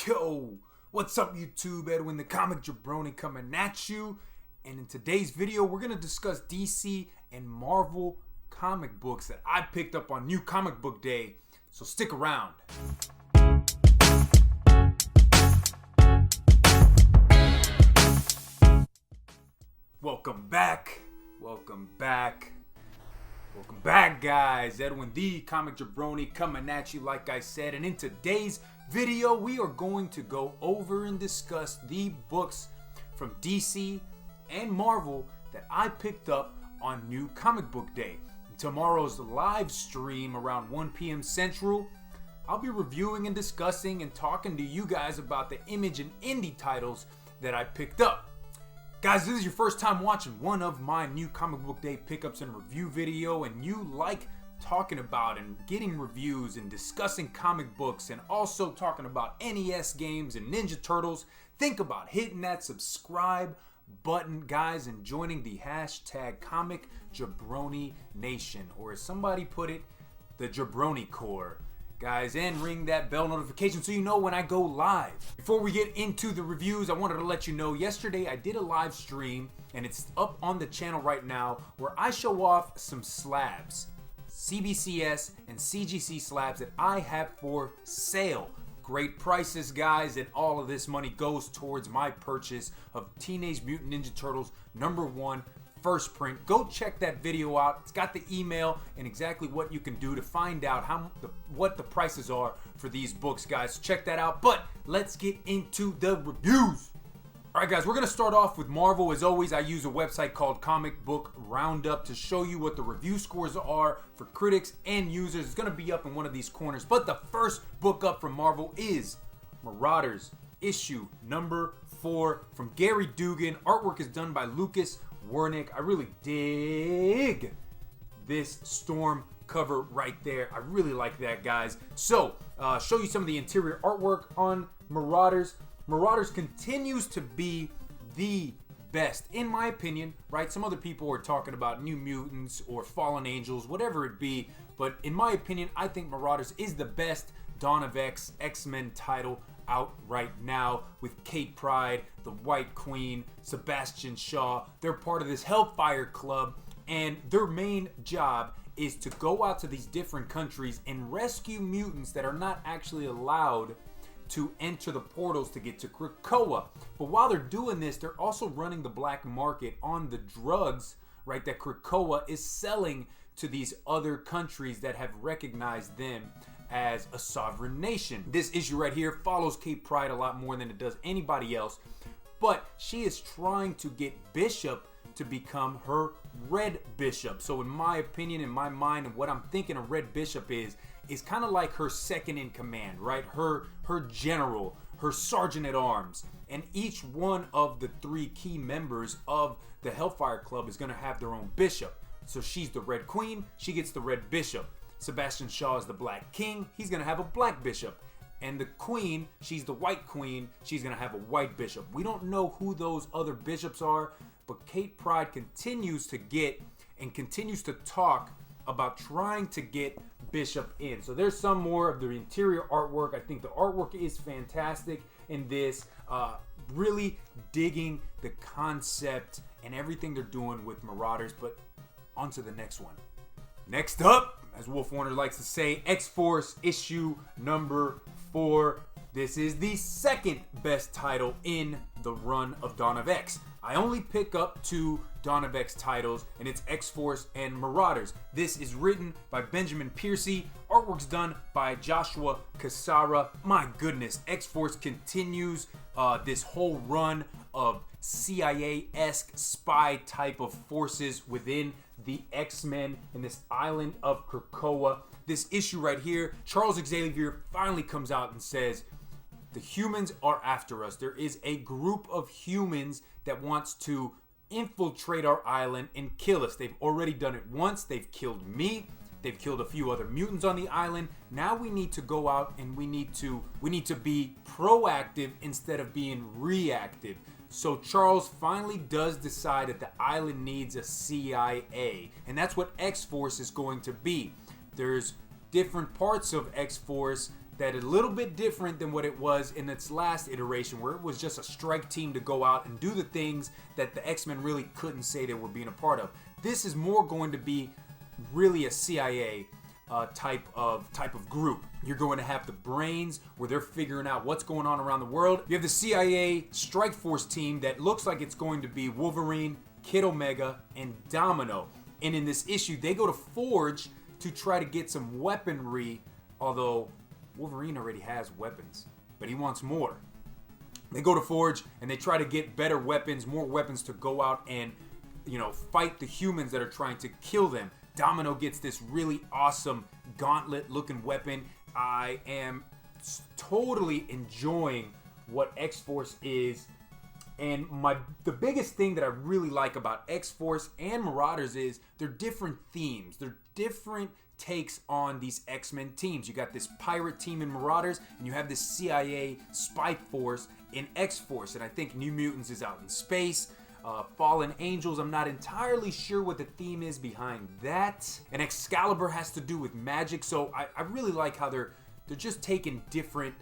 Yo, what's up YouTube? Edwin the Comic Jabroni coming at you. And in today's video, we're going to discuss DC and Marvel comic books that I picked up on New Comic Book Day. So stick around. Welcome back. Welcome back. Welcome back, guys. Edwin the Comic Jabroni coming at you like I said. And in today's video, we are going to go over and discuss the books from DC and Marvel that I picked up on New Comic Book Day. In tomorrow's live stream around 1 p.m. Central, I'll be reviewing and discussing and talking to you guys about the Image and Indie titles that I picked up. Guys, this is your first time watching one of my New Comic Book Day pickups and review video, and you like talking about and getting reviews and discussing comic books and also talking about NES games and Ninja Turtles, think about hitting that subscribe button, guys, and joining the hashtag Comic Jabroni Nation, or as somebody put it, the Jabroni Corps. Guys, and ring that bell notification so you know when I go live. Before we get into the reviews, I wanted to let you know yesterday I did a live stream, and it's up on the channel right now, where I show off some slabs, CBCS and CGC slabs that I have for sale. Great prices, guys, and all of this money goes towards my purchase of Teenage Mutant Ninja Turtles #1 first print. Go check that video out. It's got the email and exactly what you can do to find out what the prices are for these books, guys. Check that out. But let's get into the reviews. All right, guys, we're going to start off with Marvel. As always, I use a website called Comic Book Roundup to show you what the review scores are for critics and users. It's going to be up in one of these corners. But the first book up from Marvel is Marauders, issue #4 from Gary Dugan. Artwork is done by Lucas Wernick. I really dig this Storm cover right there. I really like that, guys. So, show you some of the interior artwork on Marauders. Marauders continues to be the best, in my opinion, right? Some other people are talking about New Mutants or Fallen Angels, whatever it be, but in my opinion, I think Marauders is the best Dawn of X-Men title out right now, with Kate Pryde, the White Queen, Sebastian Shaw. They're part of this Hellfire Club, and their main job is to go out to these different countries and rescue mutants that are not actually allowed to enter the portals to get to Krakoa. But while they're doing this, they're also running the black market on the drugs, right, that Krakoa is selling to these other countries that have recognized them as a sovereign nation. This issue right here follows Kate Pryde a lot more than it does anybody else, but she is trying to get Bishop to become her Red Bishop. So in my opinion, in my mind, and what I'm thinking a Red Bishop is kind of like her second in command, right? Her general, her sergeant at arms. And each one of the 3 key members of the Hellfire Club is going to have their own bishop. So she's the Red Queen, she gets the Red Bishop. Sebastian Shaw is the Black King, he's going to have a Black Bishop. And the Queen, she's the White Queen, she's going to have a White Bishop. We don't know who those other bishops are, but Kate Pryde continues to get and continues to talk about trying to get Bishop in. So there's some more of the interior artwork. I think the artwork is fantastic in this. Really digging the concept and everything they're doing with Marauders. But on to the next one. Next up, as Wolf Warner likes to say, XForce issue #4. This is the second best title in the run of Dawn of X. I only pick up 2 Dawn of X titles, and it's X-Force and Marauders. This is written by Benjamin Piercy. Artwork's done by Joshua Cassara. My goodness, X-Force continues this whole run of CIA-esque spy type of forces within the X-Men in this island of Krakoa. This issue right here, Charles Xavier finally comes out and says, the humans are after us. There is a group of humans that wants to infiltrate our island and kill us. They've already done it once. They've killed me. They've killed a few other mutants on the island. Now we need to go out and we need to be proactive instead of being reactive. So Charles finally does decide that the island needs a CIA, and that's what X-Force is going to be. There's different parts of X-Force that is a little bit different than what it was in its last iteration, where it was just a strike team to go out and do the things that the X-Men really couldn't say they were being a part of. This is more going to be really a CIA type of group. You're going to have the brains where they're figuring out what's going on around the world. You have the CIA Strike Force team that looks like it's going to be Wolverine, Kid Omega, and Domino. And in this issue, they go to Forge to try to get some weaponry, although Wolverine already has weapons, but he wants more. They go to Forge and they try to get better weapons, more weapons to go out and, fight the humans that are trying to kill them. Domino gets this really awesome gauntlet-looking weapon. I am totally enjoying what X-Force is. And the biggest thing that I really like about X-Force and Marauders is they're different themes. They're different takes on these X-Men teams. You got this pirate team in Marauders, and you have this CIA spy force in X-Force. And I think New Mutants is out in space. Fallen Angels, I'm not entirely sure what the theme is behind that. And Excalibur has to do with magic. So I really like how they're just taking different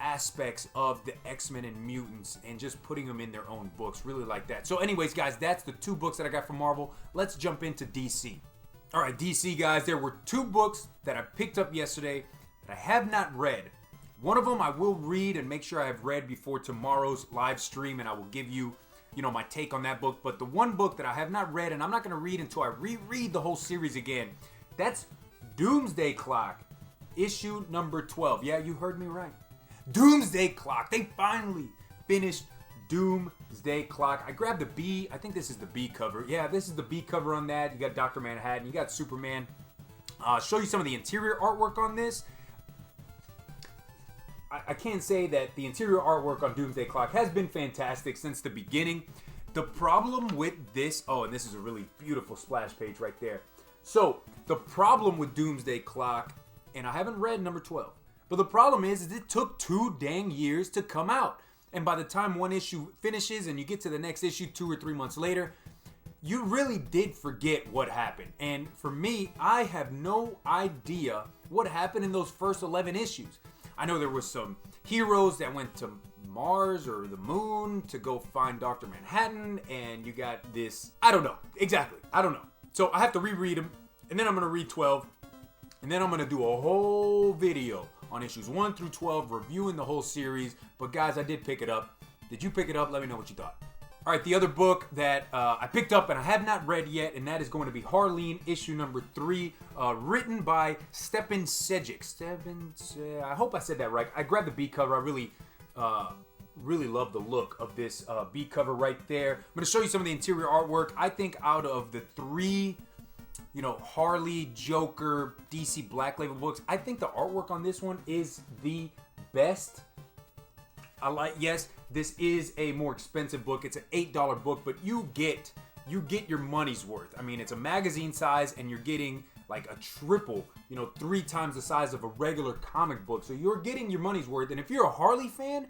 aspects of the X-Men and mutants and just putting them in their own books. Really like that. So anyways, guys, that's the 2 books that I got from Marvel. Let's jump into DC. All right, DC, guys, there were 2 books that I picked up yesterday that I have not read. One of them I will read and make sure I have read before tomorrow's live stream, and I will give you, my take on that book. But the one book that I have not read, and I'm not going to read until I reread the whole series again, that's Doomsday Clock, issue number 12. Yeah, you heard me right. Doomsday Clock. They finally finished Doomsday Clock. I grabbed the B. I think this is the B cover. Yeah, this is the B cover on that. You got Dr. Manhattan. You got Superman. I'll show you some of the interior artwork on this. I can't say that the interior artwork on Doomsday Clock has been fantastic since the beginning. The problem with this... Oh, and this is a really beautiful splash page right there. So, the problem with Doomsday Clock, and I haven't read number 12, but the problem is it took 2 dang years to come out. And by the time one issue finishes and you get to the next issue 2 or 3 months later, you really did forget what happened. And for me, I have no idea what happened in those first 11 issues. I know there was some heroes that went to Mars or the moon to go find Dr. Manhattan, and you got this... I don't know. Exactly. I don't know. So I have to reread them, and then I'm going to read 12, and then I'm going to do a whole video on issues 1 through 12, reviewing the whole series. But guys, I did pick it up. Did you pick it up? Let me know what you thought. All right, the other book that I picked up and I have not read yet, and that is going to be Harleen, issue number 3, written by Stephen Sejic. I hope I said that right. I grabbed the B cover. I really love the look of this B cover right there. I'm going to show you some of the interior artwork. I think out of the 3... Harley, Joker, DC Black Label books, I think the artwork on this one is the best. Yes, this is a more expensive book. It's an $8 book, but you get your money's worth. I mean, it's a magazine size, and you're getting like a triple, 3 times the size of a regular comic book. So you're getting your money's worth. And if you're a Harley fan,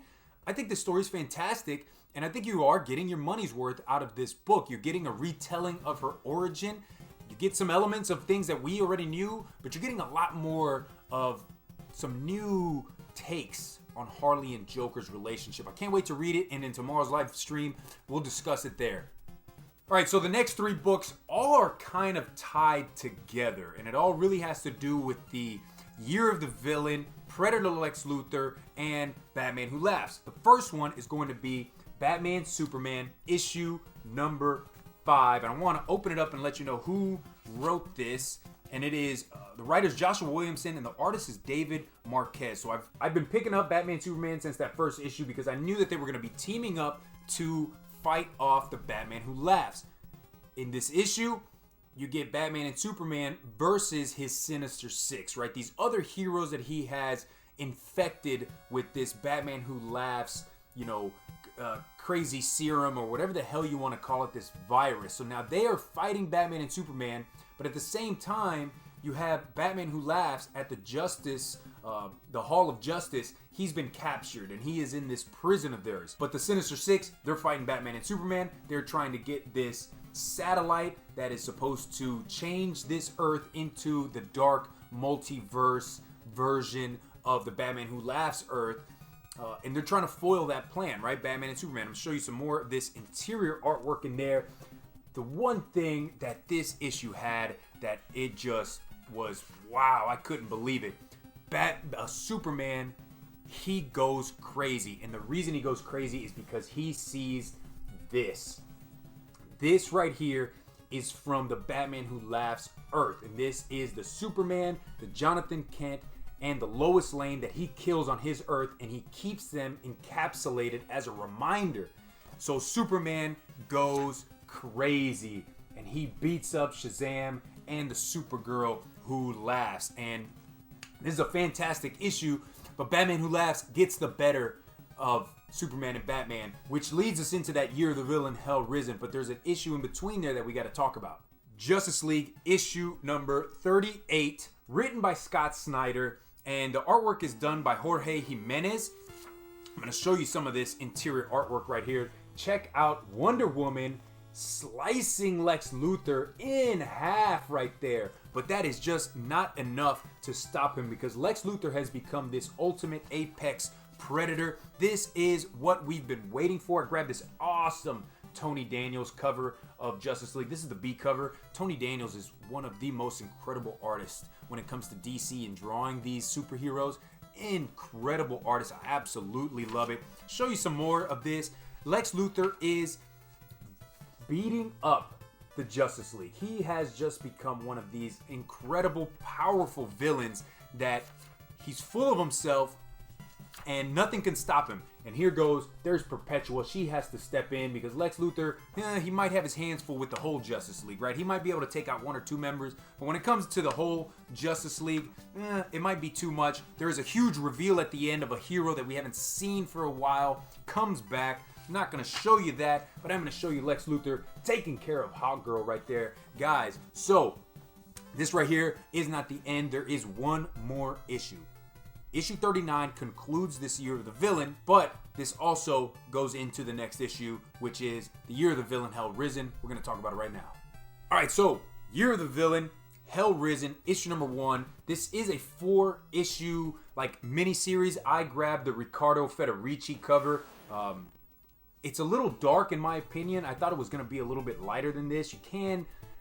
I think the story's fantastic, and I think you are getting your money's worth out of this book. You're getting a retelling of her origin. You get some elements of things that we already knew, but you're getting a lot more of some new takes on Harley and Joker's relationship. I can't wait to read it, and in tomorrow's live stream, we'll discuss it there. All right, so the next 3 books all are kind of tied together, and it all really has to do with the Year of the Villain, Predator Lex Luthor, and Batman Who Laughs. The first one is going to be Batman Superman, issue number 5, and I want to open it up and let you know who wrote this. And it is the writer's Joshua Williamson, and the artist is David Marquez. So I've been picking up Batman Superman since that first issue because I knew that they were going to be teaming up to fight off the Batman Who Laughs. In this issue, you get Batman and Superman versus his Sinister Six, right? These other heroes that he has infected with this Batman Who Laughs, crazy serum or whatever the hell you want to call it, this virus. So now they are fighting Batman and Superman, but at the same time, you have Batman Who Laughs at the Hall of Justice. He's been captured and he is in this prison of theirs. But the Sinister Six, they're fighting Batman and Superman. They're trying to get this satellite that is supposed to change this Earth into the dark multiverse version of the Batman Who Laughs Earth. And they're trying to foil that plan, right? Batman and Superman. I'm going to show you some more of this interior artwork in there. The one thing that this issue had that it just was, wow, I couldn't believe it. Superman, he goes crazy. And the reason he goes crazy is because he sees this. This right here is from the Batman Who Laughs Earth. And this is the Superman, the Jonathan Kent, and the Lois Lane that he kills on his Earth, and he keeps them encapsulated as a reminder. So Superman goes crazy, and he beats up Shazam and the Supergirl Who Laughs. And this is a fantastic issue, but Batman Who Laughs gets the better of Superman and Batman, which leads us into that Year of the Villain, Hell Risen. But there's an issue in between there that we got to talk about. Justice League issue number 38, written by Scott Snyder, and the artwork is done by Jorge Jimenez. I'm going to show you some of this interior artwork right here. Check out Wonder Woman slicing Lex Luthor in half right there. But that is just not enough to stop him, because Lex Luthor has become this ultimate apex predator. This is what we've been waiting for. I grabbed this awesome Tony Daniels cover of Justice League. This is the B cover. Tony Daniels is one of the most incredible artists when it comes to DC and drawing these superheroes. Incredible artist. I absolutely love it. Show you some more of this. Lex Luthor is beating up the Justice League. He has just become one of these incredible, powerful villains that he's full of himself and nothing can stop him. And here goes, there's Perpetua. She has to step in because Lex Luthor, he might have his hands full with the whole Justice League, right? He might be able to take out one or two members, but when it comes to the whole Justice League, it might be too much. There is a huge reveal at the end of a hero that we haven't seen for a while, comes back. I'm not going to show you that, but I'm going to show you Lex Luthor taking care of Hawkgirl right there. Guys, so this right here is not the end. There is one more issue. Issue 39 concludes this Year of the Villain, but this also goes into the next issue, which is the Year of the Villain, Hell Risen. We're going to talk about it right now. All right, so Year of the Villain, Hell Risen, issue number 1. This is a 4-issue mini-series. I grabbed the Riccardo Federici cover. It's a little dark in my opinion. I thought it was going to be a little bit lighter than this.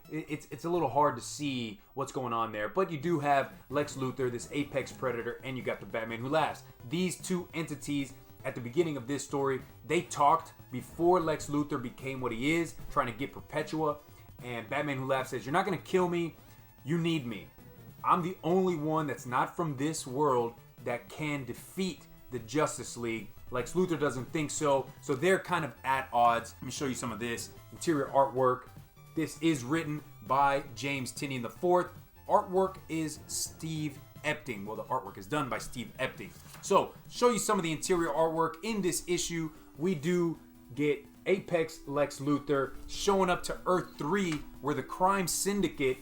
It's a little hard to see what's going on there, but you do have Lex Luthor, this apex predator, and you got the Batman Who Laughs. These two entities at the beginning of this story, they talked before Lex Luthor became what he is, trying to get Perpetua, and Batman Who Laughs says, "You're not going to kill me, you need me. I'm the only one that's not from this world that can defeat the Justice League." Lex Luthor doesn't think so, so they're kind of at odds. Let me show you some of this interior artwork. This is written by James Tynion IV. Artwork is Steve Epting. Well, the artwork is done by Steve Epting. So, show you some of the interior artwork. In this issue, we do get Apex Lex Luthor showing up to Earth 3, where the crime syndicate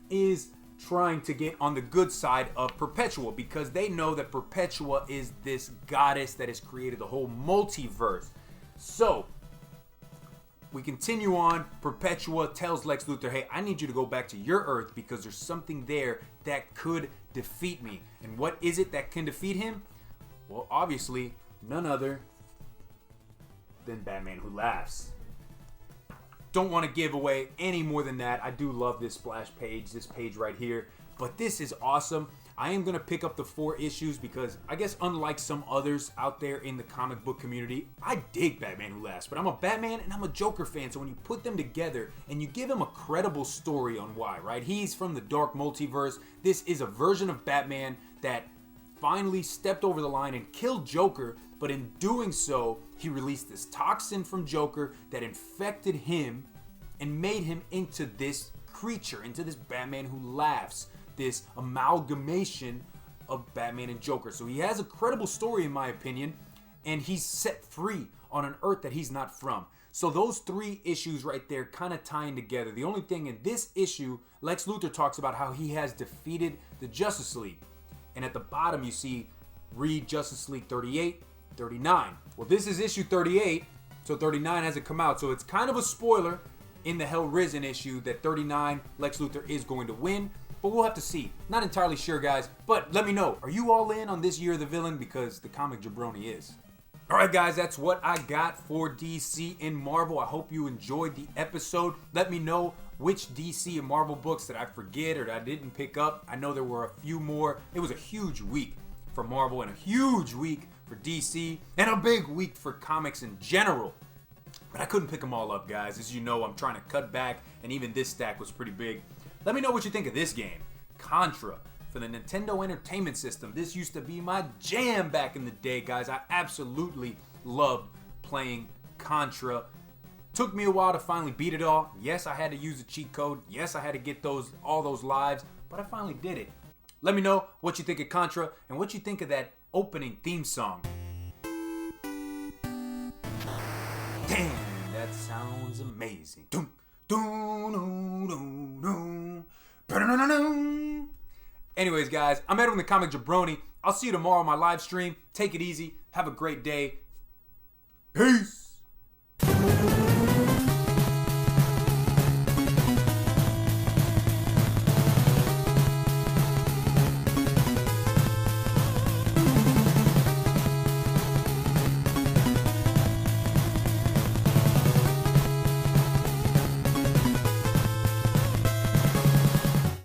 is trying to get on the good side of Perpetua, because they know that Perpetua is this goddess that has created the whole multiverse. So, we continue on. Perpetua tells Lex Luthor, "Hey, I need you to go back to your Earth because there's something there that could defeat me." And what is it that can defeat him? Well, obviously, none other than Batman Who Laughs. Don't want to give away any more than that. I do love this splash page, this page right here. But this is awesome. I am going to pick up the 4 issues because I guess unlike some others out there in the comic book community, I dig Batman Who Laughs. But I'm a Batman and I'm a Joker fan. So when you put them together and you give him a credible story on why, right? He's from the dark multiverse. This is a version of Batman that finally stepped over the line and killed Joker. But in doing so, he released this toxin from Joker that infected him and made him into this creature, into this Batman Who Laughs, this amalgamation of Batman and Joker. So he has a credible story in my opinion, and he's set free on an Earth that he's not from. So those 3 issues right there kind of tying together. The only thing in this issue, Lex Luthor talks about how he has defeated the Justice League. And at the bottom you see, read Justice League 38, 39. Well, this is issue 38, so 39 hasn't come out. So it's kind of a spoiler in the Hell Risen issue that 39, Lex Luthor is going to win. but we'll have to see. Not entirely sure, guys, but let me know. Are you all in on this Year of the Villain? Because the comic jabroni is. Alright guys, that's what I got for DC and Marvel. I hope you enjoyed the episode. Let me know which DC and Marvel books that I forget or that I didn't pick up. I know there were a few more. It was a huge week for Marvel and a huge week for DC and a big week for comics in general. But I couldn't pick them all up, guys. As you know, I'm trying to cut back, and even this stack was pretty big. Let me know what you think of this game, Contra, for the Nintendo Entertainment System. This used to be my jam back in the day, guys. I absolutely loved playing Contra. Took me a while to finally beat it all. Yes, I had to use a cheat code. Yes, I had to get all those lives, but I finally did it. Let me know what you think of Contra and what you think of that opening theme song. Damn, that sounds amazing. Doom, doom, doom, doom, doom. Anyways, guys, I'm Edwin the Comic Jabroni. I'll see you tomorrow on my live stream. Take it easy. Have a great day. Peace.